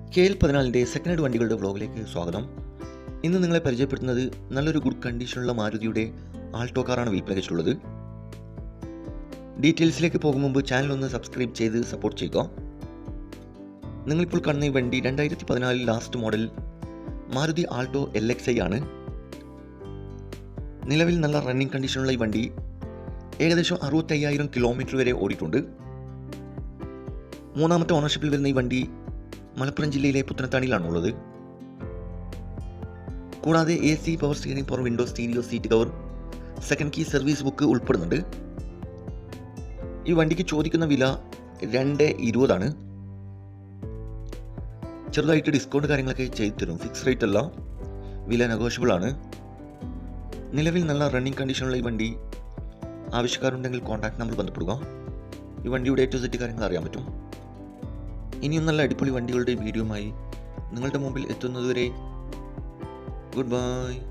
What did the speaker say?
KL14 second hand വണ്ടികളുടെ വ്ളോഗിലേക്ക് സ്വാഗതം. ഇന്ന് നിങ്ങളെ പരിചയപ്പെടുത്തുന്നത് നല്ലൊരു ഗുഡ് കണ്ടീഷനുള്ള മാരുതിയുടെ ആൾട്ടോ കാറാണ് വിൽപ്പനയ്ക്കുള്ളത്. ഡീറ്റെയിൽസിലേക്ക് പോകും മുമ്പ് ചാനൽ ഒന്ന് സബ്സ്ക്രൈബ് ചെയ്ത് സപ്പോർട്ട് ചെയ്യുക. നിങ്ങളിപ്പോൾ കാണുന്ന ഈ വണ്ടി 2014 last model Maruti Alto LXi ആണ്. നിലവിൽ നല്ല റണ്ണിങ് കണ്ടീഷനുള്ള ഈ വണ്ടി ഏകദേശം 65,000 കിലോമീറ്റർ വരെ ഓടിയിട്ടുണ്ട്. മൂന്നാമത്തെ ഓണർഷിപ്പിൽ വരുന്ന ഈ വണ്ടി മലപ്പുറം ജില്ലയിലെ പുത്തനത്താണിയിലാണുള്ളത്. കൂടാതെ AC, power steering, power window, stereo, seat cover, second key, service book ഉൾപ്പെടുന്നുണ്ട്. ഈ വണ്ടിക്ക് ചോദിക്കുന്ന വില 220 ആണ്. ചെറുതായിട്ട് ഡിസ്കൗണ്ട് കാര്യങ്ങളൊക്കെ ചെയ്തു തരും. ഫിക്സ് റേറ്റ് അല്ല, വില നെഗോഷ്യബിൾ ആണ്. നിലവിൽ നല്ല റണ്ണിങ് കണ്ടീഷനുള്ള ഈ വണ്ടി ആവശ്യക്കാരുണ്ടെങ്കിൽ കോൺടാക്ട് നമ്പർ ബന്ധപ്പെടുക. ഈ വണ്ടിയുടെ A to Z കാര്യങ്ങൾ അറിയാൻ പറ്റും. ഇനിയും നല്ല അടിപൊളി വണ്ടികളുടെ വീഡിയോയുമായി നിങ്ങളുടെ മുമ്പിൽ എത്തുന്നതുവരെ ഗുഡ് ബൈ.